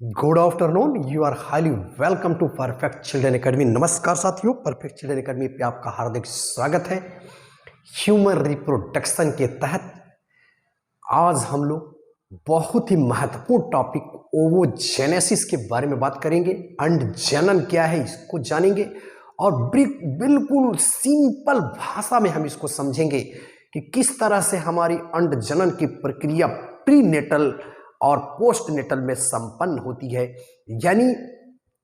Good afternoon. You are highly welcome to Perfect Children Academy. नमस्कार साथियों, perfect Children academy पे आपका हार्दिक स्वागत है। ह्यूमन रिप्रोडक्शन के तहत आज हम लोग बहुत ही महत्वपूर्ण टॉपिक ओवोजेनेसिस के बारे में बात करेंगे। अंड जनन क्या है इसको जानेंगे और बिल्कुल सिंपल भाषा में हम इसको समझेंगे कि किस तरह से हमारी अंड जनन की प्रक्रिया प्रीनेटल और पोस्ट नेटल में संपन्न होती है। यानी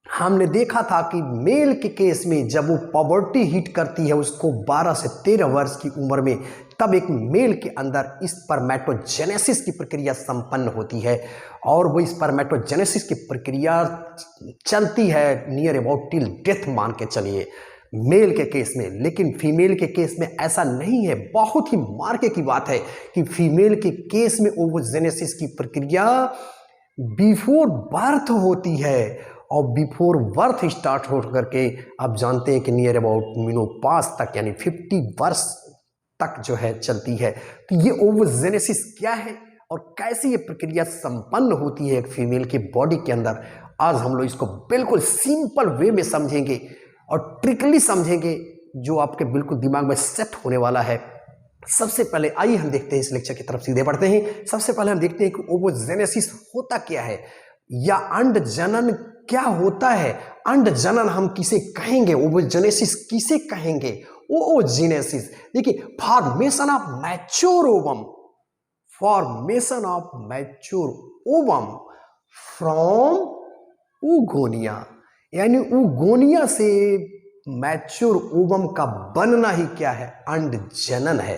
हमने देखा था कि मेल के केस में जब वो पॉवर्टी हिट करती है उसको 12 से 13 वर्ष की उम्र में, तब एक मेल के अंदर स्पर्मेटोजेनेसिस की प्रक्रिया संपन्न होती है और वो स्पर्मेटोजेनेसिस की प्रक्रिया चलती है नियर अबाउट टिल डेथ मान के चलिए मेल के केस में। लेकिन फीमेल के केस में ऐसा नहीं है। बहुत ही मार्के की बात है कि फीमेल के केस में ओवोजेनेसिस की प्रक्रिया बिफोर बर्थ होती है और बिफोर बर्थ स्टार्ट हो करके आप जानते हैं कि नियर अबाउट मेनोपॉज तक यानी 50 वर्ष तक जो है चलती है। तो ये ओवोजेनेसिस क्या है और कैसे ये प्रक्रिया संपन्न होती है एक फीमेल के बॉडी के अंदर, आज हम लोग इसको बिल्कुल सिंपल वे में समझेंगे और ट्रिकली समझेंगे जो आपके बिल्कुल दिमाग में सेट होने वाला है। सबसे पहले आइए हम देखते हैं, इस लेक्चर की तरफ सीधे बढ़ते हैं। सबसे पहले हम देखते हैं कि ओवोजेनेसिस होता क्या है या अंड जनन क्या होता है। अंड जनन हम किसे कहेंगे, ओवोजेनेसिस किसे कहेंगे? ओवोजेनेसिस देखिए, formation of mature ovum, formation of mature ovum from oogonia, यानी oogonia से मैच्योर ओवम का बनना ही क्या है? अंड जनन है।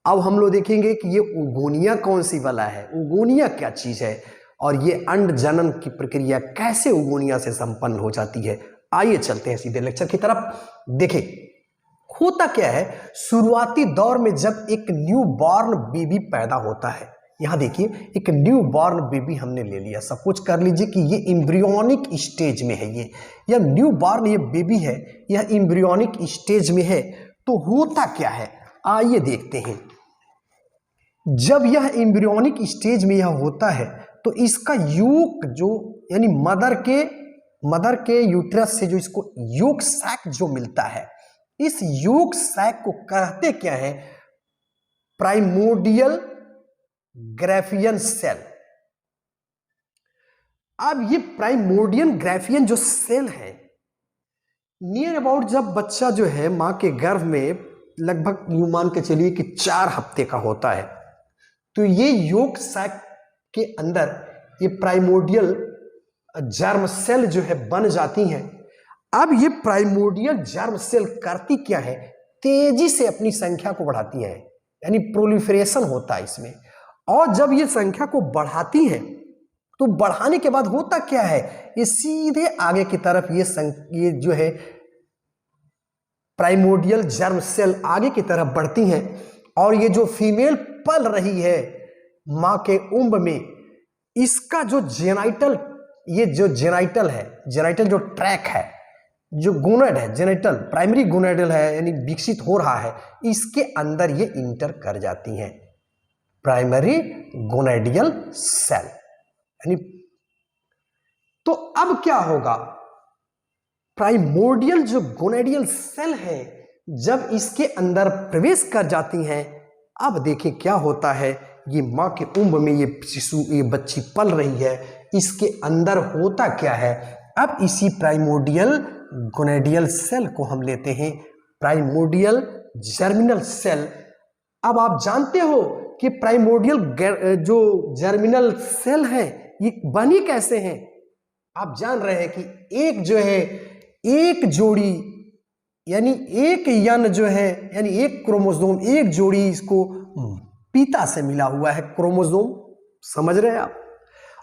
अब हम लोग देखेंगे कि ये oogonia कौन सी वाला है, oogonia क्या चीज है और ये अंड जनन की प्रक्रिया कैसे oogonia से संपन्न हो जाती है। आइए चलते हैं सीधे लेक्चर की तरफ। देखिए होता क्या है, शुरुआती दौर में जब एक न्यू बॉर्न बेबी पैदा होता है, यहां देखिए एक न्यू बॉर्न बेबी हमने ले लिया, सपोज कर लीजिए कि ये एम्ब्रियोनिक स्टेज में है, ये न्यू बॉर्न ये बेबी है, यह एम्ब्रियोनिक स्टेज में है। तो होता क्या है आइए देखते हैं। जब यह एम्ब्रियोनिक स्टेज में यह होता है तो इसका यूक जो यानी मदर के यूट्रस से जो इसको यूक सैक जो मिलता है, इस यूक सैक को कहते क्या है? Primordial Graafian cell. अब ये प्राइमोर्डियल ग्राफियन जो सेल है, नियर अबाउट जब बच्चा जो है मां के गर्भ में लगभग यूं मान के चलिए कि 4 हफ्ते का होता है, तो ये योग सैक के अंदर ये प्राइमोर्डियल जर्म सेल जो है बन जाती हैं। अब ये प्राइमोर्डियल जर्म सेल करती क्या है? तेजी से अपनी संख्या को बढ़ाती है, यानी प्रोलिफरेशन होता है इसमें। और जब ये संख्या को बढ़ाती हैं तो बढ़ाने के बाद होता क्या है, ये सीधे आगे की तरफ ये जो है प्राइमोर्डियल जर्म सेल आगे की तरफ बढ़ती हैं और ये जो फीमेल पल रही है मां के उम्र में, इसका जो जेनाइटल, ये जो जेनाइटल है, जेनाइटल जो ट्रैक है, जो गोनेड है, जेनेटल प्राइमरी गोनेडल है यानी विकसित हो रहा है, इसके अंदर ये इंटर कर जाती हैं प्राइमरी गोनेडियल सेल यानी। तो अब क्या होगा, प्राइमोर्डियल जो गोनेडियल सेल है जब इसके अंदर प्रवेश कर जाती हैं, अब देखिए क्या होता है, ये मां के उम्र में ये शिशु, ये बच्ची पल रही है, इसके अंदर होता क्या है? अब इसी प्राइमोर्डियल गोनेडियल सेल को हम लेते हैं प्राइमोर्डियल जर्मिनल सेल। अब आप जानते हो कि प्राइमोर्डियल जो जर्मिनल सेल है ये बनी कैसे हैं? आप जान रहे हैं कि एक जो है एक जोड़ी यानी एक यन जो है यानी एक क्रोमोसोम, एक जोड़ी इसको पिता से मिला हुआ है क्रोमोसोम, समझ रहे हैं आप,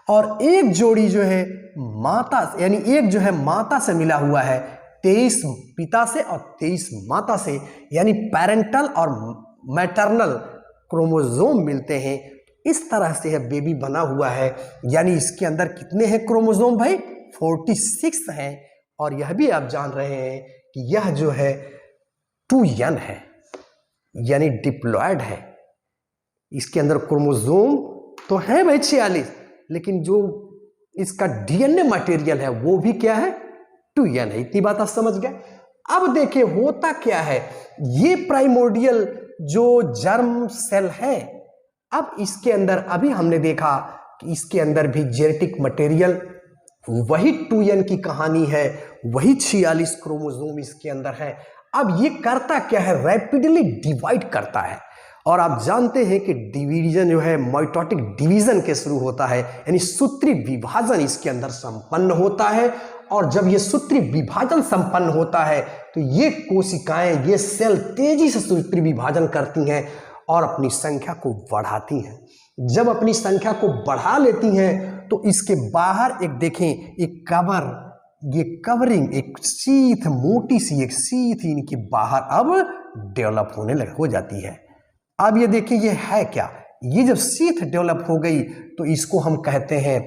और एक जोड़ी जो है माता यानी एक जो है माता से मिला हुआ है, 23 पिता से और 23 माता से, यानी पेरेंटल और मैटरनल क्रोमोसोम मिलते हैं। इस तरह से यह बेबी बना हुआ है। यानी इसके अंदर कितने हैं क्रोमोसोम भाई? 46 हैं। और यह भी आप जान रहे हैं कि यह जो है 2n है यानी डिप्लॉयड है। इसके अंदर क्रोमोसोम तो है भाई 46, लेकिन जो इसका डीएनए मटेरियल है वो भी क्या है, 2n है। इतनी बात आप समझ गए। अब देखिए होता क्या है, ये प्राइमोर्डियल जो जर्म सेल है, अब इसके अंदर अभी हमने देखा कि इसके अंदर भी जेनेटिक मटेरियल, वही 2n की कहानी है, वही 46 क्रोमोसोम इसके अंदर है। अब ये करता क्या है, रैपिडली डिवाइड करता है। और आप जानते हैं कि डिवीजन जो है माइटोटिक डिवीजन के शुरू होता है, यानी सूत्री विभाजन इसके अंदर संपन्न होता है। और जब ये सूत्री विभाजन संपन्न होता है तो ये कोशिकाएं, ये सेल तेजी से सूत्री विभाजन करती हैं और अपनी संख्या को बढ़ाती हैं। जब अपनी संख्या को बढ़ा लेती हैं तो इसके बाहर एक देखें, एक कवर, ये कवरिंग, एक शीथ, मोटी सी एक शीथ इनके बाहर अब डेवलप होने हो जाती है। अब ये देखिए ये है क्या, ये जब शीथ डेवलप हो गई तो इसको हम कहते हैं,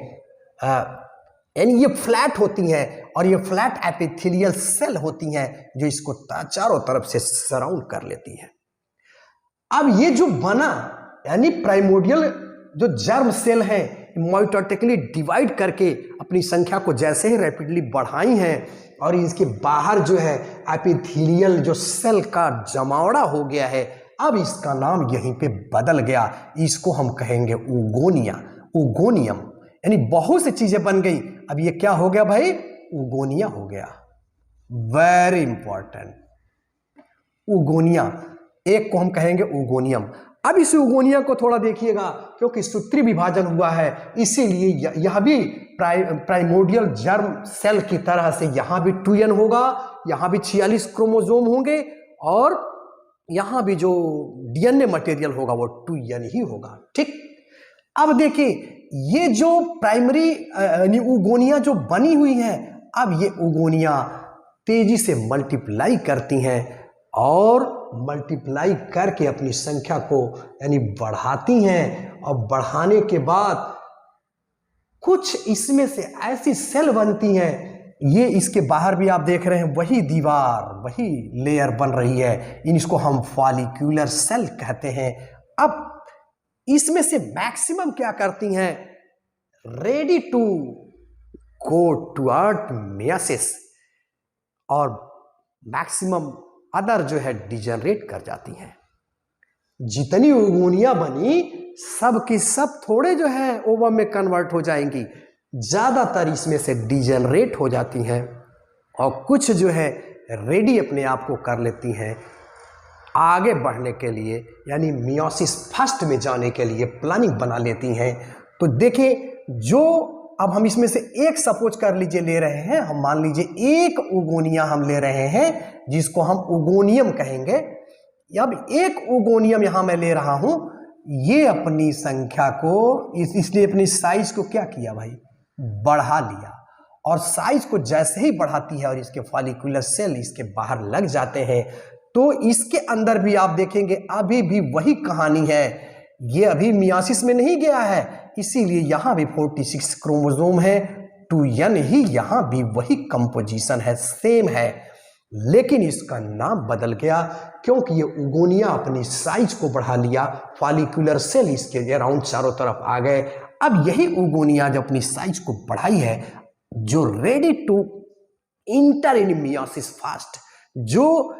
यानी ये फ्लैट होती हैं और ये फ्लैट एपिथेलियल सेल होती हैं जो इसको चारों तरफ से सराउंड कर लेती हैं। अब ये जो बना, यानी प्राइमोर्डियल जो जर्म सेल है, माइटोटिकली डिवाइड करके अपनी संख्या को जैसे ही रैपिडली बढ़ाई हैं और इसके बाहर जो है एपिथेलियल जो सेल का जमावड़ा हो गया है, अब इसका नाम यहीं पे बदल गया। इसको हम कहेंगे ओगोनिया, ओगोनियम, यानी बहुत सी चीजें बन गई। अब ये क्या हो गया भाई, ओगोनिया हो गया। वेरी इंपॉर्टेंट, ओगोनिया, एक को हम कहेंगे ओगोनियम। अब इस ओगोनिया को थोड़ा देखिएगा, क्योंकि सूत्री विभाजन हुआ है, इसीलिए यह भी प्राइमोर्डियल जर्म सेल की तरह से यहां भी 2n होगा, यहां भी 46 क्रोमोसोम होंगे और यहां भी जो डीएनए मटेरियल होगा वो 2n ही होगा। ठीक, अब देखिए ये जो प्राइमरी ओगोनिया जो बनी हुई है, अब ये ओगोनिया तेजी से मल्टीप्लाई करती हैं और मल्टीप्लाई करके अपनी संख्या को यानी बढ़ाती हैं। और बढ़ाने के बाद कुछ इसमें से ऐसी सेल बनती हैं, ये इसके बाहर भी आप देख रहे हैं वही दीवार, वही लेयर बन रही है, इसको हम फॉलिक्यूलर सेल कहते हैं। अब इसमें से मैक्सिमम क्या करती हैं, ready to go toward meiosis, और मैक्सिमम अदर जो है डिजनरेट कर जाती हैं। जितनी ओगोनिया बनी सब की सब थोड़े जो है ओवम में कन्वर्ट हो जाएंगी, ज्यादातर इसमें से डिजनरेट हो जाती हैं और कुछ जो है रेडी अपने आप को कर लेती हैं आगे बढ़ने के लिए, यानी मियोसिस फर्स्ट में जाने के लिए प्लानिंग बना लेती हैं। तो देखिए, जो अब हम इसमें से एक सपोज कर लीजिए ले रहे हैं, हम मान लीजिए एक ओगोनिया हम ले रहे हैं जिसको हम ओगोनियम कहेंगे। अब एक ओगोनियम यहां मैं ले रहा हूं, ये अपनी संख्या को इसलिए अपनी साइज को क्या किया भाई, बढ़ा लिया। और साइज को जैसे ही बढ़ाती है और इसके फॉलिक्यूलर सेल इसके बाहर लग जाते हैं, तो इसके अंदर भी आप देखेंगे अभी भी वही कहानी है, ये अभी मियोसिस में नहीं गया है, इसीलिए यहां भी 46 क्रोमोसोम है, 2n ही यहां भी वही कंपोजिशन है, सेम है, लेकिन इसका नाम बदल गया क्योंकि ये ओगोनिया अपनी साइज को बढ़ा लिया, फॉलिक्यूलर सेल इसके अराउंड चारों तरफ आ गए। अब यही ओगोनिया जब अपनी साइज को बढ़ाई है, जो ready to enter in meiosis first, जो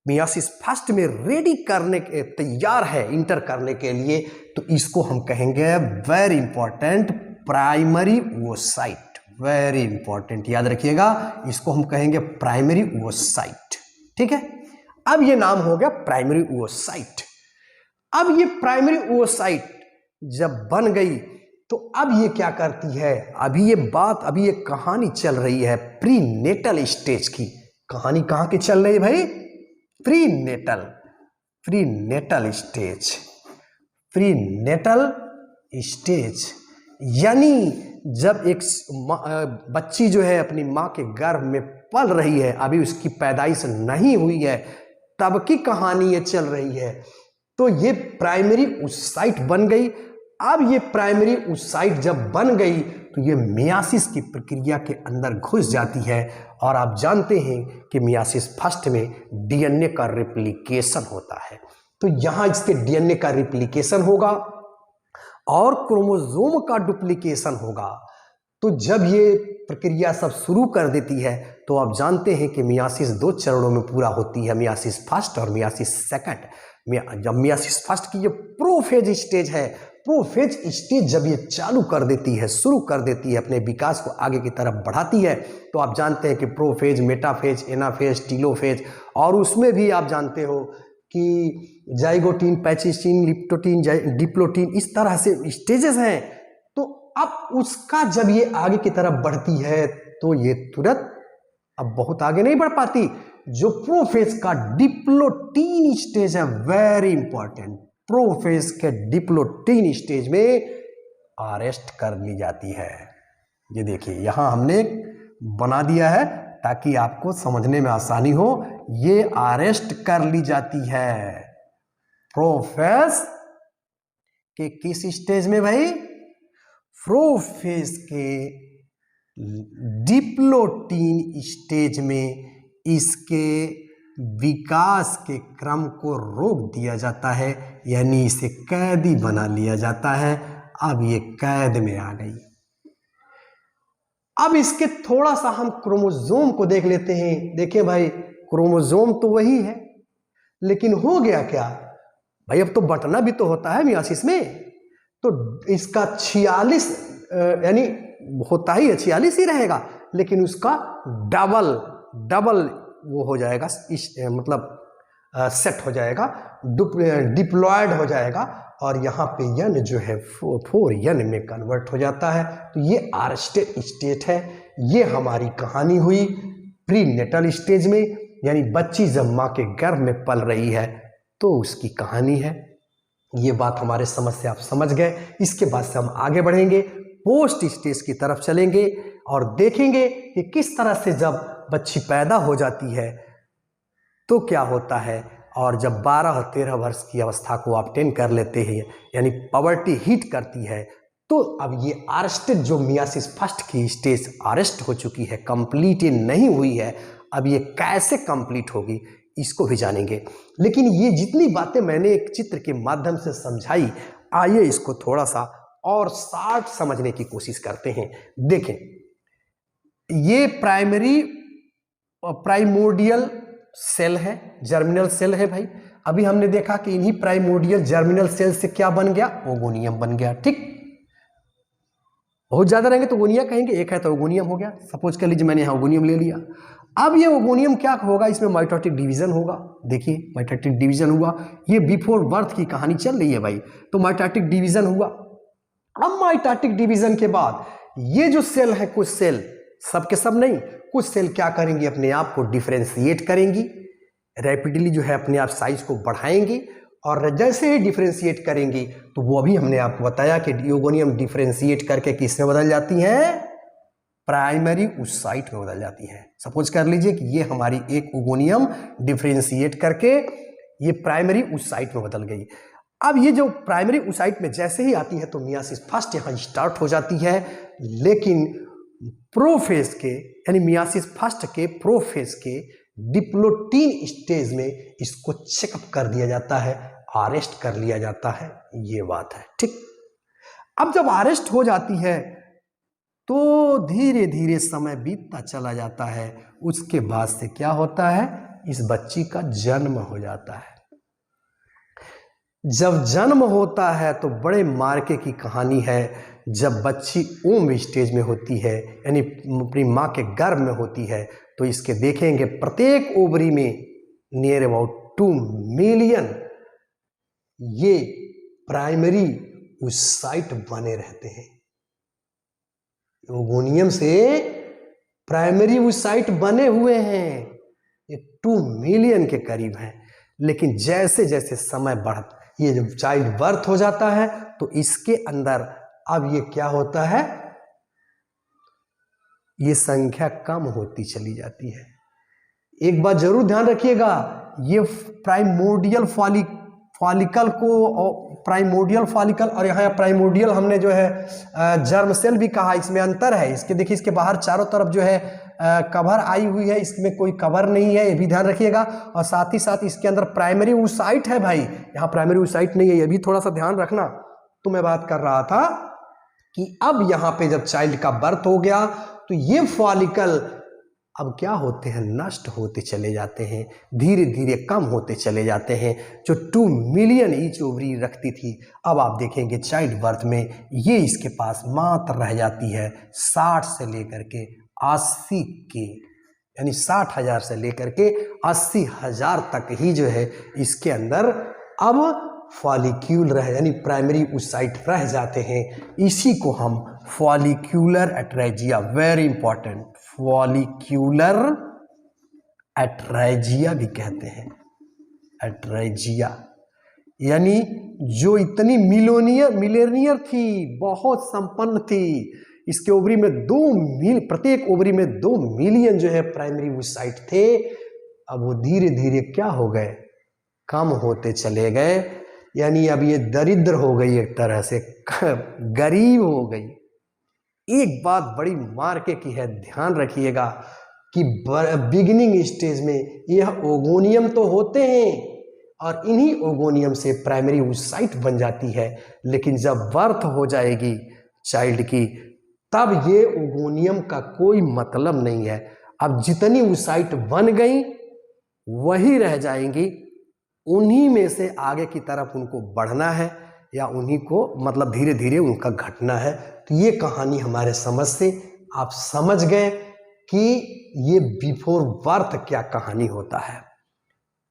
मियोसिस फर्स्ट में रेडी करने के तैयार है इंटर करने के लिए, तो इसको हम कहेंगे very important primary oocyte. Very important, याद रखिएगा, इसको हम कहेंगे प्राइमरी ओसाइट। ठीक है, अब ये नाम हो गया प्राइमरी ओसाइट। अब ये प्राइमरी ओसाइट जब बन गई तो अब ये क्या करती है, अभी ये कहानी चल रही है प्रीनेटल स्टेज की। कहानी कहां की चल रही है भाई, प्रीनेटल स्टेज, यानी जब एक बच्ची जो है अपनी माँ के गर्भ में पल रही है, अभी उसकी पैदाइश नहीं हुई है, तब की कहानी ये चल रही है। तो ये प्राइमरी oocyte बन गई। अब ये प्राइमरी oocyte जब बन गई तो ये मियासिस की प्रक्रिया के अंदर घुस जाती है, और आप जानते हैं कि मियासिस फर्स्ट में डीएनए का रिप्लिकेशन होता है। तो यहां इसके डीएनए का रिप्लिकेशन होगा और क्रोमोसोम का डुप्लीकेशन होगा। तो जब ये प्रक्रिया सब शुरू कर देती है तो आप जानते हैं कि मियासिस 2 चरणों में पूरा होती है, मियासिस फर्स्ट और मियासिस सेकंड। जब मियासिस फर्स्ट की ये प्रोफेज स्टेज है, प्रोफेज स्टेज जब ये चालू कर देती है, शुरू कर देती है, अपने विकास को आगे की तरफ बढ़ाती है, तो आप जानते हैं कि प्रोफेज, मेटाफेज, एनाफेज, टीलोफेज, और उसमें भी आप जानते हो कि जाइगोटीन, पैचिस्टीन, लिप्टोटीन, डिप्लोटीन, इस तरह से स्टेजेस हैं। तो अब उसका जब ये आगे की तरफ बढ़ती है तो ये तुरंत अब बहुत आगे नहीं बढ़ पाती। जो प्रोफेज का डिप्लोटीन स्टेज है, वेरी इंपॉर्टेंट, प्रोफेज के डिप्लोटीन स्टेज में अरेस्ट कर ली जाती है। ये देखिए यहां हमने बना दिया है ताकि आपको समझने में आसानी हो। ये अरेस्ट कर ली जाती है प्रोफेज के किस स्टेज में भाई? प्रोफेज के डिप्लोटीन स्टेज में इसके विकास के क्रम को रोक दिया जाता है, यानी इसे कैदी बना लिया जाता है। अब ये कैद में आ गई। अब इसके थोड़ा सा हम क्रोमोसोम को देख लेते हैं। देखिए भाई, क्रोमोसोम तो वही है, लेकिन हो गया क्या भाई? अब तो बंटना भी तो होता है मियासिस में, तो इसका 46 यानी होता ही है, 46 ही रहेगा, लेकिन उसका डबल वो हो जाएगा, मतलब सेट हो जाएगा, डिप्लॉयड हो जाएगा, और यहाँ पे यन जो है 4 यन में कन्वर्ट हो जाता है। तो ये अरेस्टेड स्टेट है। ये हमारी कहानी हुई प्री नेटल स्टेज में, यानी बच्ची जब माँ के गर्भ में पल रही है तो उसकी कहानी है। ये बात हमारे समझ से आप समझ गए। इसके बाद से हम आगे बढ़ेंगे, पोस्ट स्टेज की तरफ चलेंगे और देखेंगे कि किस तरह से जब बच्ची पैदा हो जाती है तो क्या होता है, और जब 12-13 वर्ष की अवस्था को आप अटेन कर लेते हैं, यानी पॉवर्टी हिट करती है, तो अब ये अरेस्टेड जो मियासिस फर्स्ट की स्टेज अरेस्ट हो चुकी है, कंप्लीट नहीं हुई है, अब ये कैसे कंप्लीट होगी इसको भी जानेंगे। लेकिन ये जितनी बातें मैंने एक चित्र के माध्यम से समझाई, आइए इसको थोड़ा सा और शार्ट समझने की कोशिश करते हैं। देखें, ये प्राइमोर्डियल सेल है, जर्मिनल सेल है भाई। अभी हमने देखा कि इन्हीं प्राइमोर्डियल जर्मिनल सेल से क्या बन गया? ओगोनियम बन गया। ठीक, बहुत ज्यादा रहेंगे तो ओगोनिया कहेंगे, एक है तो ओगोनियम हो गया। सपोज कर लीजिए मैंने यहाँ ओगोनियम ले लिया। अब ये ओगोनियम क्या होगा? इसमें माइटोटिक डिवीजन होगा। देखिए माइटोटिक डिवीजन हुआ, ये बिफोर बर्थ की कहानी चल रही है भाई। तो माइटोटिक डिवीजन हुआ। अब माइटोटिक डिवीजन के बाद ये जो सेल है, कुछ सेल, सब के सब नहीं, कुछ सेल क्या करेंगी? अपने आप को डिफरेंशिएट करेंगी, रैपिडली जो है अपने आप साइज को बढ़ाएंगी, और जैसे ही डिफरेंशिएट करेंगी तो वो अभी हमने आपको बताया कि ओगोनियम डिफरेंशिएट करके किस में बदल जाती हैं? प्राइमरी oocyte में बदल जाती है। सपोज कर लीजिए कि ये हमारी एक ओगोनियम डिफरेंशिएट करके ये प्राइमरी oocyte में बदल गई। अब ये जो प्राइमरी oocyte में जैसे ही आती है तो मियासिस फर्स्ट यहाँ स्टार्ट हो जाती है, लेकिन प्रोफेज के यानी मियासिस फर्स्ट के प्रोफेज के डिप्लोटीन स्टेज में इसको चेकअप कर दिया जाता है, अरेस्ट कर लिया जाता है। ये बात है। ठीक, अब जब अरेस्ट हो जाती है तो धीरे धीरे समय बीतता चला जाता है। उसके बाद से क्या होता है? इस बच्ची का जन्म हो जाता है। जब जन्म होता है तो बड़े मार्के की कहानी है। जब बच्ची ओम स्टेज में होती है, यानी अपनी माँ के गर्भ में होती है, तो इसके देखेंगे प्रत्येक ओवरी में नियर अबाउट 2 मिलियन ये प्राइमरी oocyte बने रहते हैं। ओगोनियम से प्राइमरी oocyte बने हुए हैं, ये 2 मिलियन के करीब हैं। लेकिन जैसे जैसे समय बढ़ता, ये जब चाइल्ड बर्थ हो जाता है तो इसके अंदर अब ये क्या होता है? ये संख्या कम होती चली जाती है। एक बात जरूर ध्यान रखिएगा, ये प्राइमोर्डियल फॉलिकल को, प्राइमोर्डियल फॉलिकल और यहाँ प्राइमोर्डियल हमने जो है जर्म सेल भी कहा, इसमें अंतर है। इसके देखिए, इसके बाहर चारों तरफ जो है कवर आई हुई है, इसमें कोई कवर नहीं है, ये भी ध्यान रखिएगा। और साथ ही साथ इसके अंदर प्राइमरी oocyte है भाई, यहाँ प्राइमरी oocyte नहीं है, ये भी थोड़ा सा ध्यान रखना। तो मैं बात कर रहा था कि अब यहाँ पे जब चाइल्ड का बर्थ हो गया तो ये फॉलिकल अब क्या होते हैं, नष्ट होते चले जाते हैं, धीरे धीरे कम होते चले जाते हैं। जो 2 मिलियन ईच ओवरी रखती थी, अब आप देखेंगे चाइल्ड बर्थ में ये इसके पास मात्र रह जाती है 60 से लेकर के 80 के, यानी 60,000 से लेकर के 80,000 तक ही जो है इसके अंदर अब फॉलिक्यूल रह, यानी प्राइमरी oocyte रह जाते हैं। इसी को हम follicular atresia, very important, follicular atresia भी कहते हैं। एट्रेजिया यानी जो इतनी मिलेनियर थी, बहुत संपन्न थी, इसके ओवरी में प्रत्येक ओवरी में 2 मिलियन जो है प्राइमरी oocyte थे, अब वो धीरे धीरे क्या हो गए, कम होते चले गए। यानी अब ये दरिद्र हो गई, एक तरह से गरीब हो गई। एक बात बड़ी मार्के की है, ध्यान रखिएगा कि बिगिनिंग स्टेज में यह ओगोनियम तो होते हैं और इन्हीं ओगोनियम से प्राइमरी oocyte बन जाती है, लेकिन जब बर्थ हो जाएगी चाइल्ड की तब ये ओगोनियम का कोई मतलब नहीं है। अब जितनी oocyte बन गई वही रह जाएंगी, उन्हीं में से आगे की तरफ उनको बढ़ना है या उन्हीं को मतलब धीरे धीरे उनका घटना है। तो ये कहानी हमारे समझ से आप समझ गए कि ये बिफोर बर्थ क्या कहानी होता है।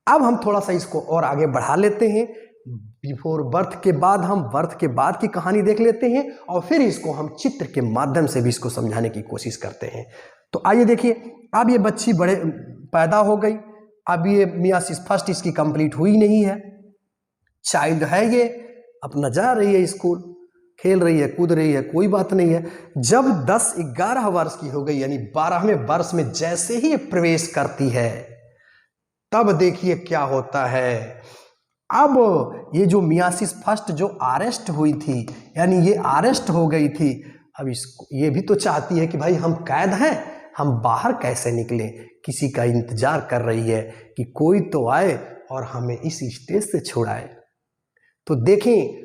अब हम थोड़ा सा इसको और आगे बढ़ा लेते हैं। बिफोर बर्थ के बाद हम बर्थ के बाद की कहानी देख लेते हैं और फिर इसको हम चित्र के माध्यम से भी इसको समझाने की कोशिश करते हैं। तो आइए देखिए, अब ये बच्ची पैदा हो गई, अब ये मियासिस फर्स्ट इसकी कंप्लीट हुई नहीं है, चाइल्ड है ये, अपना जा रही है स्कूल, खेल रही है, कूद रही है, कोई बात नहीं है। जब 10-11 वर्ष की हो गई, यानी 12वें वर्ष में जैसे ही प्रवेश करती है तब देखिए क्या होता है। अब ये जो मियासिस फर्स्ट जो अरेस्ट हुई थी, यानी ये अरेस्ट हो गई थी, अब इसको ये भी तो चाहती है कि भाई हम कैद हैं, हम बाहर कैसे निकलें, किसी का इंतजार कर रही है कि कोई तो आए और हमें इस स्टेज से छुड़ाए। तो देखें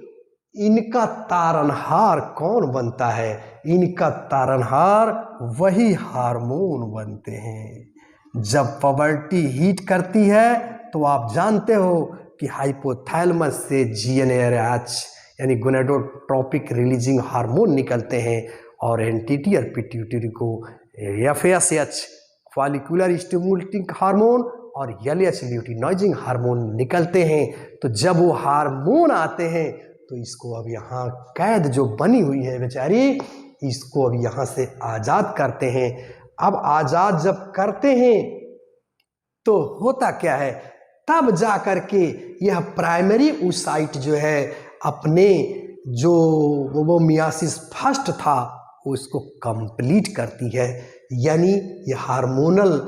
इनका तारनहार कौन बनता है, इनका तारनहार वही हार्मोन बनते हैं। जब पबर्टी हीट करती है तो आप जानते हो कि हाइपोथैलेमस से GnRH यानी गोनेडोट्रोपिक रिलीजिंग हार्मोन निकलते हैं और एंटीरियर पिट्यूटरी को FSH फॉलिकुलर स्टिमुलेटिंग हार्मोन और LH ल्यूटिनाइजिंग हार्मोन निकलते हैं। तो जब वो हार्मोन आते हैं तो इसको अब यहाँ कैद जो बनी हुई है बेचारी, इसको अब यहाँ से आज़ाद करते हैं। अब आज़ाद जब करते हैं तो होता क्या है, तब जा कर के यह प्राइमरी oocyte जो है अपने जो वो मियासिस फर्स्ट था उसको कंप्लीट करती है, यानी ये हार्मोनल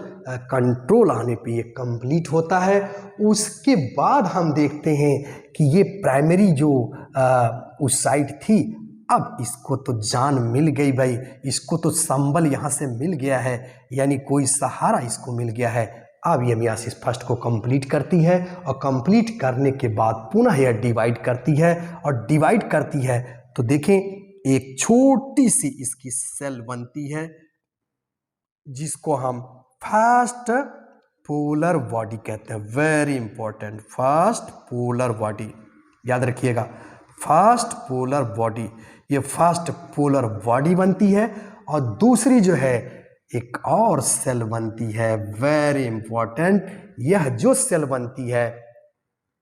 कंट्रोल आने पे ये कंप्लीट होता है। उसके बाद हम देखते हैं कि ये प्राइमरी जो oocyte थी, अब इसको तो जान मिल गई भाई, इसको तो संबल यहाँ से मिल गया है, यानी कोई सहारा इसको मिल गया है। अब ये मियासिस फर्स्ट को कंप्लीट करती है और कंप्लीट करने के बाद पुनः यह डिवाइड करती है और डिवाइड करती है तो देखें एक छोटी सी इसकी सेल बनती है जिसको हम फर्स्ट पोलर बॉडी कहते हैं। Very important, first polar body याद रखिएगा, फर्स्ट पोलर बॉडी, ये फर्स्ट पोलर बॉडी बनती है। और दूसरी जो है एक और सेल बनती है, वेरी इंपॉर्टेंट, यह जो सेल बनती है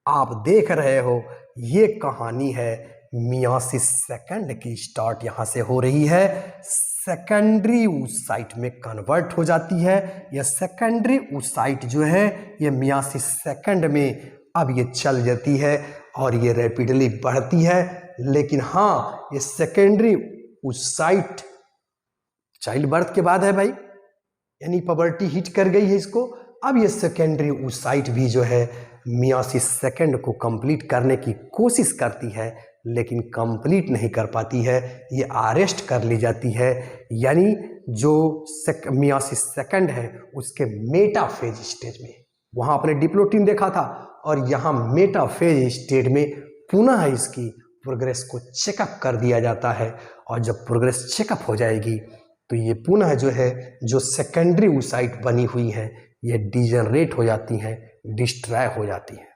आप देख रहे हो, ये कहानी है मियासिस सेकंड की स्टार्ट यहाँ से हो रही है, सेकेंडरी oocyte में कन्वर्ट हो जाती है। यह सेकेंडरी oocyte जो है ये मियासिस सेकंड में अब ये चल जाती है और ये रैपिडली बढ़ती है। लेकिन हाँ, ये सेकेंडरी oocyte चाइल्ड बर्थ के बाद है भाई, यानी पबर्टी हिट कर गई है इसको। अब ये सेकेंडरी oocyte भी जो है मियासिस सेकंड को कंप्लीट करने की कोशिश करती है लेकिन कंप्लीट नहीं कर पाती है, ये अरेस्ट कर ली जाती है। यानी जो मियासिस सेकंड है उसके मेटाफेज स्टेज में, वहाँ आपने डिप्लोटिन देखा था और यहाँ मेटाफेज स्टेज में पुनः इसकी प्रोग्रेस को चेकअप कर दिया जाता है, और जब प्रोग्रेस चेकअप हो जाएगी तो ये पुनः जो है जो सेकेंडरी oocyte बनी हुई है ये डिजनरेट हो जाती हैं, डिस्ट्रॉय हो जाती हैं।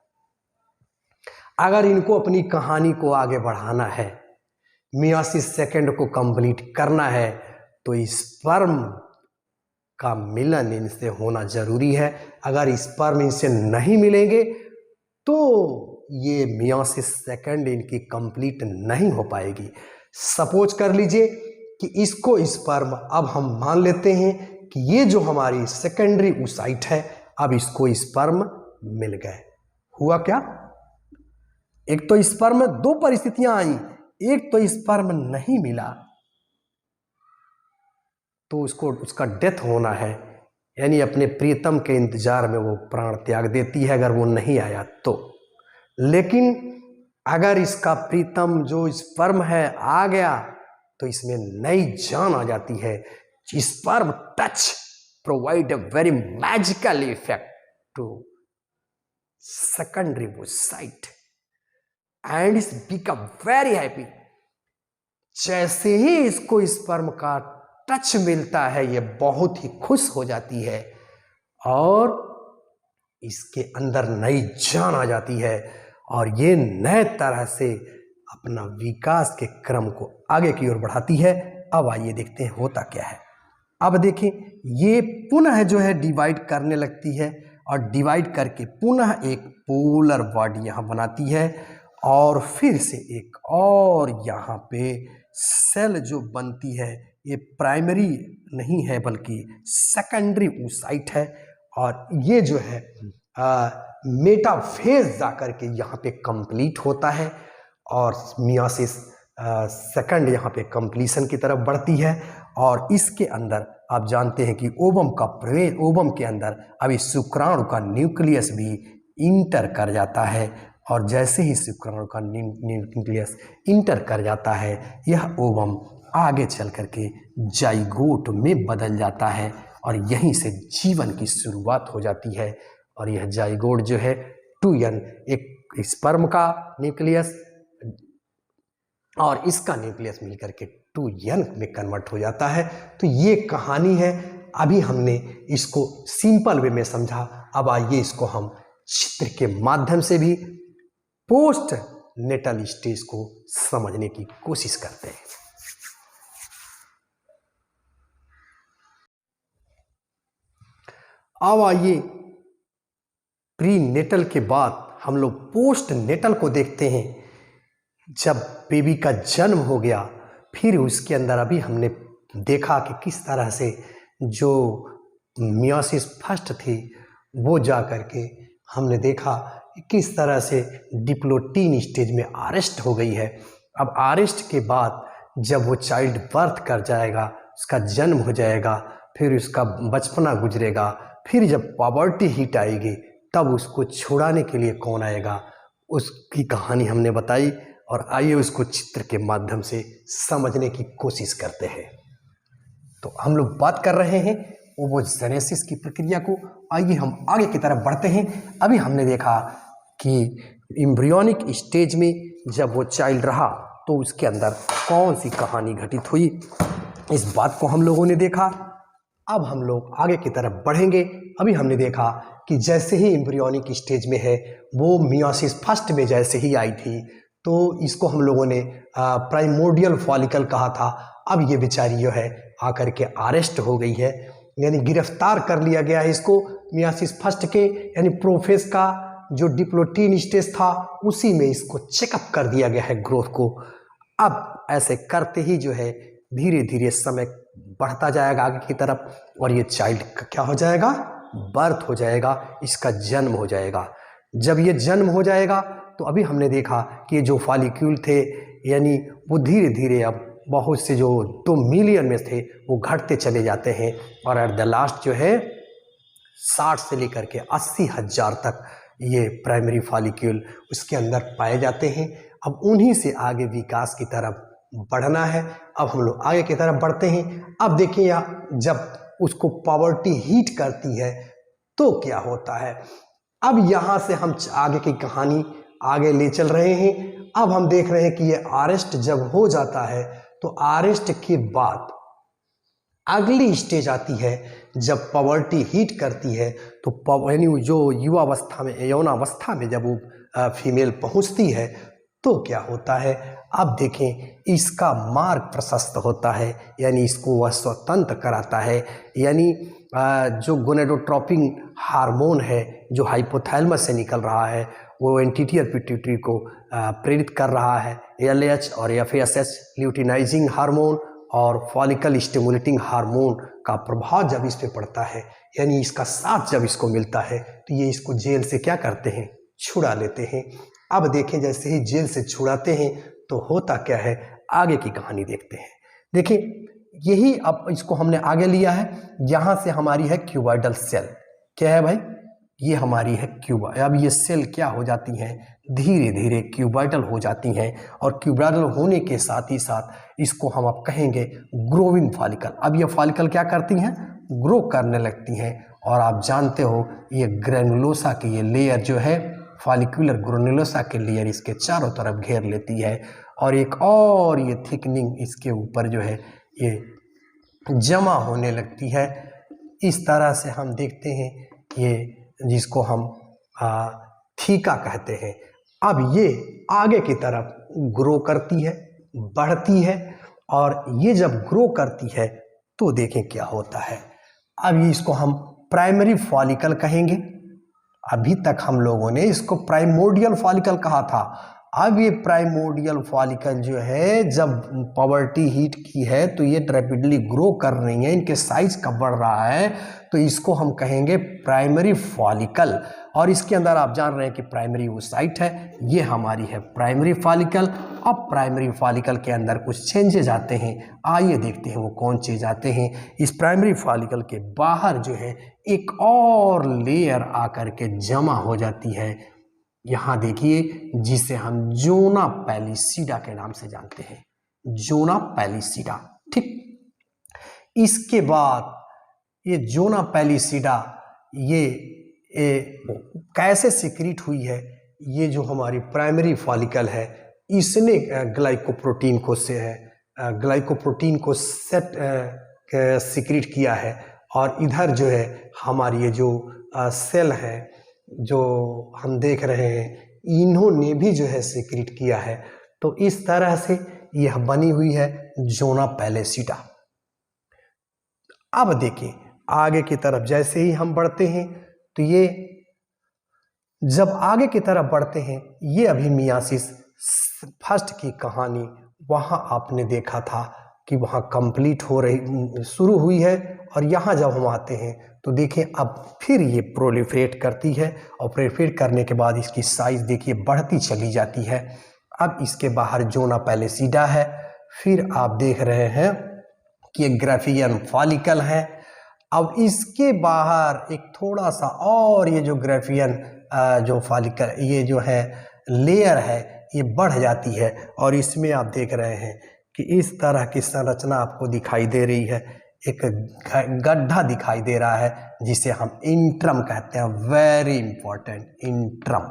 अगर इनको अपनी कहानी को आगे बढ़ाना है, मियोसिस सेकेंड को कंप्लीट करना है, तो स्पर्म का मिलन इनसे होना जरूरी है। अगर स्पर्म इनसे नहीं मिलेंगे तो ये मियोसिस सेकेंड इनकी कंप्लीट नहीं हो पाएगी। सपोज कर लीजिए कि इसको स्पर्म, अब हम मान लेते हैं कि ये जो हमारी सेकेंडरी oocyte है, अब इसको स्पर्म मिल गए। हुआ क्या? एक तो स्पर्म में दो परिस्थितियां आई, एक तो स्पर्म नहीं मिला तो उसका डेथ होना है, यानी अपने प्रियतम के इंतजार में वो प्राण त्याग देती है अगर वो नहीं आया तो। लेकिन अगर इसका प्रीतम जो स्पर्म है आ गया तो इसमें नई जान आ जाती है। Sperm touch provide a very magical effect to secondary oocyte and is become very happy. जैसे ही इसको स्पर्म का टच मिलता है ये बहुत ही खुश हो जाती है और इसके अंदर नई जान आ जाती है और ये नए तरह से अपना विकास के क्रम को आगे की ओर बढ़ाती है। अब आइए देखते हैं होता क्या है। अब देखें ये पुनः जो है डिवाइड करने लगती है और डिवाइड करके पुनः एक पोलर बॉडी यहाँ बनाती है और फिर से एक और यहाँ पे सेल जो बनती है ये प्राइमरी नहीं है बल्कि सेकेंडरी oocyte है और ये जो है मेटाफेज जाकर के यहाँ पे कंप्लीट होता है और मियोसिस सेकंड यहाँ पे कंप्लीशन की तरफ बढ़ती है। और इसके अंदर आप जानते हैं कि ओवम का प्रवेश, ओवम के अंदर अभी शुक्राणु का न्यूक्लियस भी इंटर कर जाता है और जैसे ही शुक्राणु का न्यूक्लियस इंटर कर जाता है यह ओवम आगे चल करके जाइगोट में बदल जाता है और यहीं से जीवन की शुरुआत हो जाती है। और यह जाइगोट जो है 2n, एक स्पर्म का न्यूक्लियस और इसका न्यूक्लियस मिलकर के 2n में कन्वर्ट हो जाता है। तो ये कहानी है। अभी हमने इसको सिंपल वे में समझा, अब आइए इसको हम चित्र के माध्यम से भी पोस्ट नेटल स्टेज को समझने की कोशिश करते हैं। अब आइए प्री नेटल के बाद हम लोग पोस्ट नेटल को देखते हैं। जब बेबी का जन्म हो गया फिर उसके अंदर अभी हमने देखा कि किस तरह से जो मियोसिस फर्स्ट थी वो जा कर के हमने देखा कि किस तरह से डिप्लोटीन स्टेज में अरेस्ट हो गई है। अब अरेस्ट के बाद जब वो चाइल्ड बर्थ कर जाएगा, उसका जन्म हो जाएगा, फिर उसका बचपना गुजरेगा, फिर जब पॉवर्टी हिट आएगी तब उसको छुड़ाने के लिए कौन आएगा, उसकी कहानी हमने बताई। और आइए उसको चित्र के माध्यम से समझने की कोशिश करते हैं। तो हम लोग बात कर रहे हैं ओवोजेनेसिस की प्रक्रिया को। आइए हम आगे की तरफ बढ़ते हैं। अभी हमने देखा कि एम्ब्रियोनिक स्टेज में जब वो चाइल्ड रहा तो उसके अंदर कौन सी कहानी घटित हुई, इस बात को हम लोगों ने देखा। अब हम लोग आगे की तरफ बढ़ेंगे। अभी हमने देखा कि जैसे ही एम्ब्रियोनिक स्टेज में है वो मियोसिस फर्स्ट में जैसे ही आई थी तो इसको हम लोगों ने प्राइमोर्डियल फॉलिकल कहा था। अब ये बेचारी जो है आकर के अरेस्ट हो गई है, यानी गिरफ्तार कर लिया गया है इसको मियोसिस फर्स्ट के, यानी प्रोफेज का जो डिप्लोटीन स्टेज था उसी में इसको चेकअप कर दिया गया है ग्रोथ को। अब ऐसे करते ही जो है धीरे धीरे समय बढ़ता जाएगा आगे की तरफ और ये चाइल्ड का क्या हो जाएगा, बर्थ हो जाएगा, इसका जन्म हो जाएगा। जब ये जन्म हो जाएगा तो अभी हमने देखा कि ये जो फॉलिक्यूल थे यानी वो धीरे धीरे अब बहुत से जो 2 मिलियन में थे वो घटते चले जाते हैं और एट द लास्ट जो है 60 से लेकर के 80,000 तक ये प्राइमरी फॉलिक्यूल उसके अंदर पाए जाते हैं। अब उन्हीं से आगे विकास की तरफ बढ़ना है। अब हम लोग आगे की तरफ बढ़ते हैं। अब देखिए यहाँ जब उसको पॉवर्टी हीट करती है तो क्या होता है। अब यहाँ से हम आगे की कहानी आगे ले चल रहे हैं अब हम देख रहे हैं कि ये अरेस्ट जब हो जाता है तो अरेस्ट के बाद अगली स्टेज आती है जब पॉवर्टी हिट करती है। तो यानी जो युवावस्था में, यौनावस्था में जब वो फीमेल पहुंचती है तो क्या होता है, अब देखें इसका मार्ग प्रशस्त होता है, यानी इसको वह स्वतंत्र कराता है। यानी जो गोनेडोट्रोपिन हार्मोन है जो हाइपोथैलेमस से निकल रहा है वो एंटीरियर पिट्यूटरी को प्रेरित कर रहा है। LH और FSH ल्यूटिनाइजिंग हार्मोन और फॉलिकल स्टिमुलेटिंग हार्मोन का प्रभाव जब इस पे पड़ता है, यानी इसका साथ जब इसको मिलता है तो ये इसको जेल से क्या करते हैं, छुड़ा लेते हैं। अब देखें जैसे ही जेल से छुड़ाते हैं तो होता क्या है, आगे की कहानी देखते हैं। देखिए यही अब इसको हमने आगे लिया है, यहाँ से हमारी है क्यूबॉइडल सेल। क्या है भाई, ये हमारी है क्यूबा। अब ये सेल क्या हो जाती हैं, धीरे धीरे क्यूबॉइडल हो जाती हैं और क्यूबॉइडल होने के साथ ही साथ इसको हम अब कहेंगे ग्रोविंग फॉलिकल। अब ये फॉलिकल क्या करती हैं, ग्रो करने लगती हैं। और आप जानते हो ये ग्रेनुलोसा की ये लेयर जो है, फॉलिकुलर ग्रेनुलोसा के लेयर इसके चारों तरफ घेर लेती है और एक और ये थिकनिंग इसके ऊपर जो है ये जमा होने लगती है। इस तरह से हम देखते हैं ये जिसको हम थीका कहते हैं। अब ये आगे की तरफ ग्रो करती है, बढ़ती है और ये जब ग्रो करती है तो देखें क्या होता है। अब इसको हम प्राइमरी फॉलिकल कहेंगे। अभी तक हम लोगों ने इसको प्राइमोर्डियल फॉलिकल कहा था। अब ये प्राइमोर्डियल फॉलिकल जो है जब पॉवर्टी हीट की है तो ये रैपिडली ग्रो कर रही है, इनके साइज कब बढ़ रहा है तो इसको हम कहेंगे प्राइमरी फॉलिकल। और इसके अंदर आप जान रहे हैं कि प्राइमरी वो साइट है, ये हमारी है प्राइमरी फॉलिकल। अब प्राइमरी फॉलिकल के अंदर कुछ चेंजेज आते हैं, आइए देखते हैं वो कौन चीज आते हैं। इस प्राइमरी फॉलिकल के बाहर जो है एक और लेयर आकर के जमा हो जाती है, यहाँ देखिए, जिसे हम जोना पैलिसीडा के नाम से जानते हैं, जोना पैलिसीडा। ठीक, इसके बाद ये जोना पैलिसीडा ये कैसे सिक्रीट हुई है, ये जो हमारी प्राइमरी फॉलिकल है इसने ग्लाइकोप्रोटीन को सिक्रीट किया है। और इधर जो है हमारी ये जो सेल है जो हम देख रहे हैं इन्होंने भी जो है सिक्रीट किया है। तो इस तरह से यह बनी हुई है जोना पैलिसीडा। अब देखिए आगे की तरफ जैसे ही हम बढ़ते हैं तो ये जब आगे की तरफ बढ़ते हैं, ये अभी मियासिस फर्स्ट की कहानी वहाँ आपने देखा था कि वहाँ कंप्लीट हो रही शुरू हुई है। और यहाँ जब हम आते हैं तो देखिए अब फिर ये प्रोलिफरेट करती है और प्रोलिफरेट करने के बाद इसकी साइज देखिए बढ़ती चली जाती है। अब इसके बाहर जोना पैलिसीडा है, फिर आप देख रहे हैं कि ग्राफियन फॉलिकल है। अब इसके बाहर एक थोड़ा सा और ये जो ग्राफियन जो फॉलिकल ये जो है लेयर है ये बढ़ जाती है और इसमें आप देख रहे हैं कि इस तरह की संरचना आपको दिखाई दे रही है, एक गड्ढा दिखाई दे रहा है जिसे हम इंट्रम कहते हैं। वेरी इंपॉर्टेंट, इंट्रम,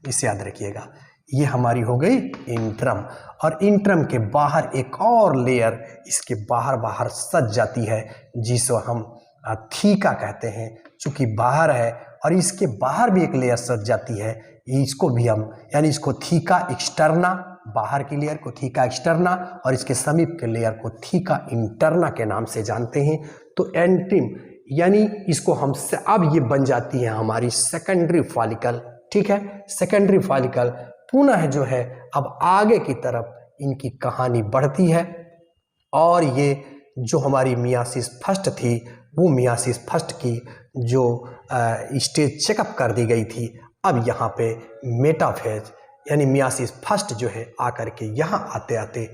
इसे याद रखिएगा, ये हमारी हो गई इंट्रम। और इंट्रम के बाहर एक और लेयर इसके बाहर सज जाती है जिसे हम थीका कहते हैं। चूंकि बाहर है और इसके बाहर भी एक लेयर सज जाती है, इसको भी हम यानी इसको थीका एक्सटर्ना, बाहर की लेयर को थीका एक्सटर्ना और इसके समीप के लेयर को थीका इंटरना के नाम से जानते हैं। तो एंट्रिम यानी इसको हम अब ये बन जाती है हमारी सेकेंडरी फॉलिकल। ठीक है, सेकेंडरी फॉलिकल पुनः जो है अब आगे की तरफ इनकी कहानी बढ़ती है और ये जो हमारी मियासिस फर्स्ट थी वो मियासिस फर्स्ट की जो स्टेज चेकअप कर दी गई थी, अब यहाँ पे मेटाफेज यानी मियासिस फर्स्ट जो है आकर के यहाँ आते आते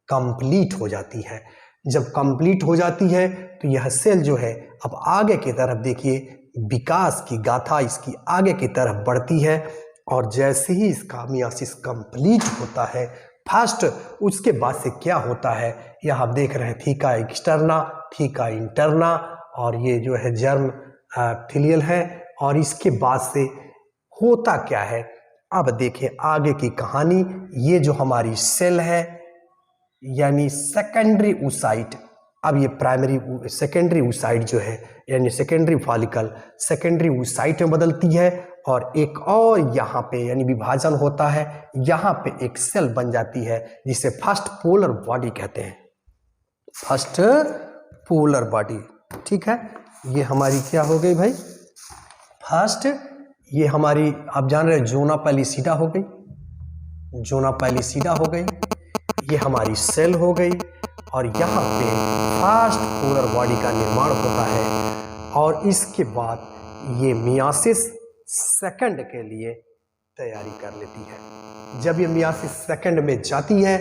कंप्लीट हो जाती है। जब कंप्लीट हो जाती है तो यह सेल जो है अब आगे की तरफ देखिए विकास की गाथा इसकी आगे की तरफ बढ़ती है। और जैसे ही इसका मियासिस कंप्लीट होता है फर्स्ट, उसके बाद से क्या होता है यह आप देख रहे हैं, थीका एक्सटर्ना, थीका इंटरना और ये जो है जर्म फिलियल है। और इसके बाद से होता क्या है, अब देखें आगे की कहानी। ये जो हमारी सेल है यानी सेकेंडरी oocyte, अब ये प्राइमरी सेकेंडरी oocyte जो है यानी सेकेंडरी फॉलिकल सेकेंडरी oocyte में बदलती है और एक और यहाँ पे यानी विभाजन होता है, यहाँ पे एक सेल बन जाती है जिसे फर्स्ट पोलर बॉडी कहते हैं, फर्स्ट पोलर बॉडी। ठीक है, ये हमारी क्या हो गई भाई, फर्स्ट ये हमारी आप जान रहे हैं जोना पैलिसीडा हो गई, जोना पैलिसीडा हो गई, ये हमारी सेल हो गई और यहाँ पे फर्स्ट पोलर बॉडी का निर्माण होता है और इसके बाद ये मियासिस सेकंड के लिए तैयारी कर लेती है। जब ये मियासिस सेकंड में जाती है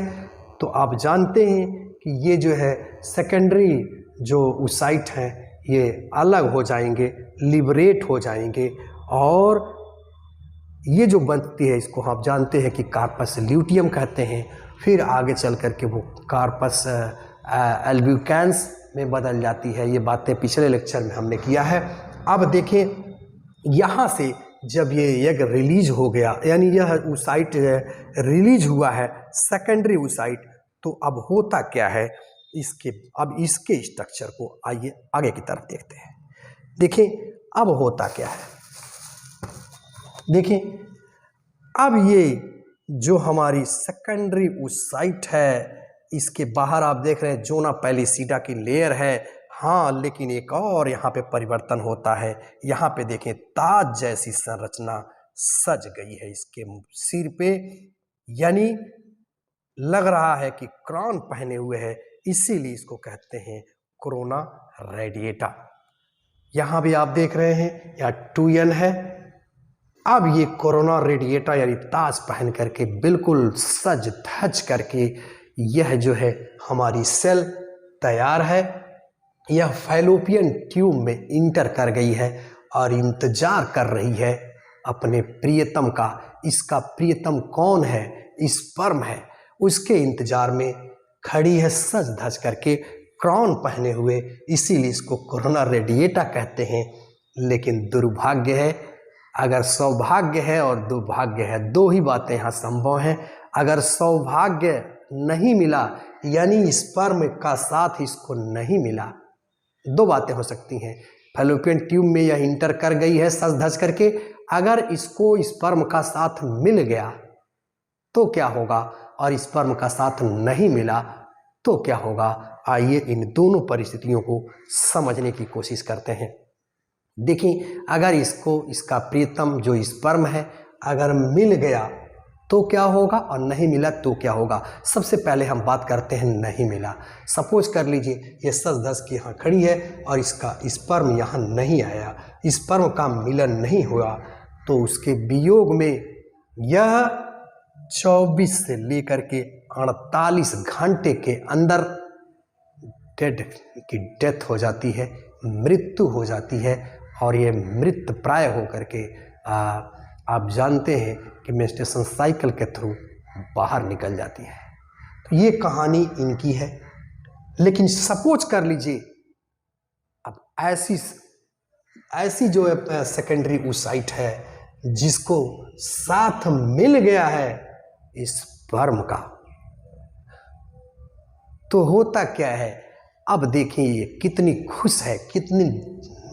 तो आप जानते हैं कि ये जो है सेकेंडरी जो oocyte हैं ये अलग हो जाएंगे, लिबरेट हो जाएंगे और ये जो बनती है इसको आप जानते हैं कि कार्पस ल्यूटियम कहते हैं। फिर आगे चल कर के वो कार्पस एल्ब्यूकेंस में बदल जाती है। ये बातें पिछले लेक्चर में हमने किया है। अब देखें यहाँ से जब ये एग रिलीज हो गया यानी यह oocyte रिलीज हुआ है सेकेंडरी oocyte, तो अब होता क्या है अब इसके स्ट्रक्चर को आइए आगे की तरफ देखते हैं। देखें अब होता क्या है, देखें अब ये जो हमारी सेकेंडरी oocyte है इसके बाहर आप देख रहे हैं जोना पैलिसीडा की लेयर है। हाँ, लेकिन एक और यहाँ पे परिवर्तन होता है। यहाँ पे देखें ताज जैसी संरचना सज गई है इसके सिर पे, यानी लग रहा है कि क्राउन पहने हुए है, इसीलिए इसको कहते हैं कोरोना रेडिएटा। यहाँ भी आप देख रहे हैं यहाँ 2n है। अब ये कोरोना रेडिएटा यानी ताज पहन करके बिल्कुल सज धज करके यह जो है हमारी सेल तैयार है। यह फैलोपियन ट्यूब में इंटर कर गई है और इंतजार कर रही है अपने प्रियतम का। इसका प्रियतम कौन है? स्पर्म है। उसके इंतजार में खड़ी है सज धज करके क्राउन पहने हुए, इसीलिए इसको कोरोना रेडिएटा कहते हैं। लेकिन दुर्भाग्य है, अगर सौभाग्य है और दुर्भाग्य है, दो ही बातें यहाँ संभव हैं। अगर सौभाग्य नहीं मिला यानी स्पर्म का साथ इसको नहीं मिला, दो बातें हो सकती हैं। फैलोपियन ट्यूब में यह इंटर कर गई है सज धज करके, अगर इसको स्पर्म का साथ मिल गया तो क्या होगा और स्पर्म का साथ नहीं मिला तो क्या होगा। आइए इन दोनों परिस्थितियों को समझने की कोशिश करते हैं। देखिए, अगर इसको इसका प्रियतम जो स्पर्म है अगर मिल गया तो क्या होगा और नहीं मिला तो क्या होगा। सबसे पहले हम बात करते हैं नहीं मिला। सपोज कर लीजिए ये सज धज की यहाँ खड़ी है और इसका स्पर्म यहाँ नहीं आया, स्पर्म का मिलन नहीं हुआ, तो उसके वियोग में यह 24 से लेकर के 48 घंटे के अंदर डेथ हो जाती है, मृत्यु हो जाती है और ये मृत प्राय होकर के आप जानते हैं कि मेंस्ट्रुएशन साइकिल के थ्रू बाहर निकल जाती है। तो ये कहानी इनकी है। लेकिन सपोज कर लीजिए अब ऐसी जो सेकेंडरी oocyte है जिसको साथ मिल गया है स्पर्म का, तो होता क्या है। अब देखिए ये कितनी खुश है, कितनी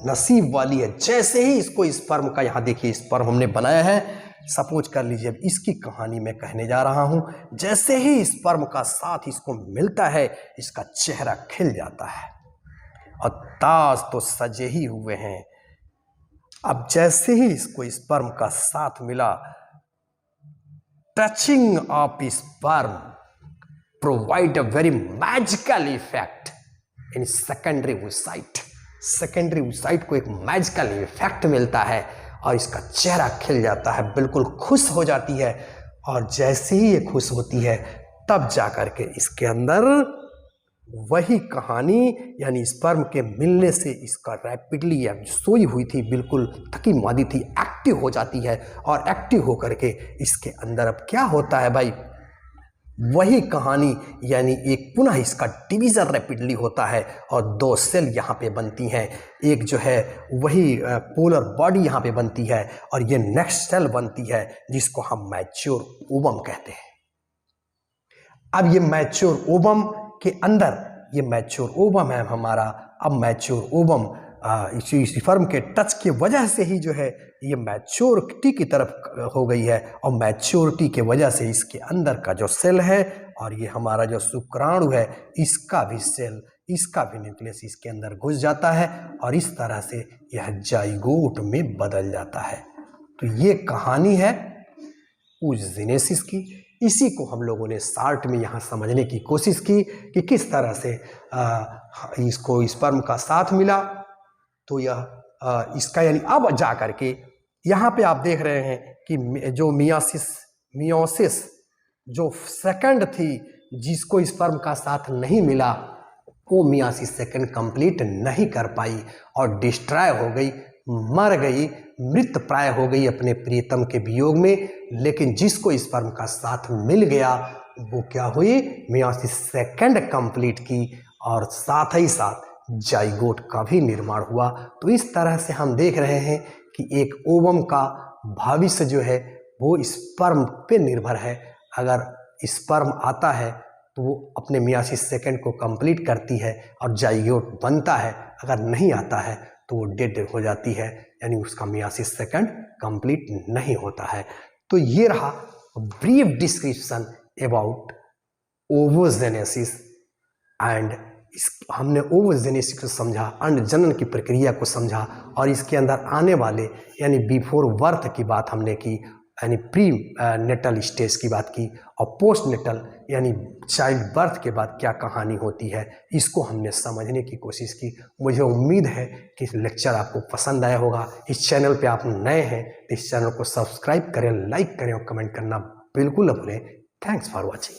नसीब वाली है। जैसे ही इसको स्पर्म का, यहाँ देखिए स्पर्म हमने बनाया है, सपोज कर लीजिए अब इसकी कहानी मैं कहने जा रहा हूं। जैसे ही स्पर्म का साथ इसको मिलता है इसका चेहरा खिल जाता है और ताज तो सजे ही हुए हैं। अब जैसे ही इसको स्पर्म का साथ मिला, touching of sperm provide a very magical effect in secondary oocyte। Secondary oocyte को एक मैजिकल इफेक्ट मिलता है और इसका चेहरा खिल जाता है, बिल्कुल खुश हो जाती है। और जैसे ही ये खुश होती है तब जाकर के इसके अंदर वही कहानी यानी स्पर्म के मिलने से इसका रैपिडली या सोई हुई थी बिल्कुल थकी मादी थी एक्टिव हो जाती है और एक्टिव होकर के इसके अंदर अब क्या होता है भाई, वही कहानी यानी एक पुनः इसका डिवीज़न रैपिडली होता है और दो सेल यहाँ पे बनती हैं। एक जो है वही पोलर बॉडी यहाँ पे बनती है और ये नेक्स्ट सेल बनती है जिसको हम मैच्योर ओवम कहते हैं। अब ये मैच्योर ओवम के अंदर ये मैच्योर ओवम है हमारा। अब मैच्योर ओवम इसी स्पर्म के टच की वजह से ही जो है ये मैच्योरिटी की तरफ हो गई है और मैच्योरिटी के वजह से इसके अंदर का जो सेल है और ये हमारा जो शुक्राणु है इसका भी सेल, इसका भी न्यूक्लियस इसके अंदर घुस जाता है और इस तरह से यह जाइगोट में बदल जाता है। तो ये कहानी है oogenesis की। इसी को हम लोगों ने शार्ट में यहाँ समझने की कोशिश की कि किस तरह से इसको स्पर्म का साथ मिला। तो यह इसका यानी अब जा करके यहाँ पे आप देख रहे हैं कि जो मियोसिस जो सेकंड थी जिसको स्पर्म का साथ नहीं मिला वो मियोसिस सेकंड कंप्लीट नहीं कर पाई और डिस्ट्रॉय हो गई, मर गई, मृत प्राय हो गई अपने प्रियतम के वियोग में। लेकिन जिसको स्पर्म का साथ मिल गया वो क्या हुई, मियोसिस सेकंड कंप्लीट की और साथ ही साथ जाइगोट का भी निर्माण हुआ। तो इस तरह से हम देख रहे हैं कि एक ओवम का भविष्य जो है वो स्पर्म पे निर्भर है। अगर स्पर्म आता है तो वो अपने मियोसिस सेकंड को कंप्लीट करती है और जाइगोट बनता है। अगर नहीं आता है तो वो डेड हो जाती है, यानी उसका मियोसिस सेकंड कंप्लीट नहीं होता है। तो ये रहा ब्रीफ डिस्क्रिप्शन अबाउट ओवोजेनेसिस एंड हमने ओवोजेनेसिस को समझा, अंड जनन की प्रक्रिया को समझा और इसके अंदर आने वाले यानी बिफोर बर्थ की बात हमने की, यानी प्री नेटल स्टेज की बात की और पोस्ट नेटल यानी चाइल्ड बर्थ के बाद क्या कहानी होती है, इसको हमने समझने की कोशिश की। मुझे उम्मीद है कि इस लेक्चर आपको पसंद आया होगा। इस चैनल पे आप नए हैं तो इस चैनल को सब्सक्राइब करें, लाइक करें और कमेंट करना बिल्कुल न भूलें। Thanks for watching.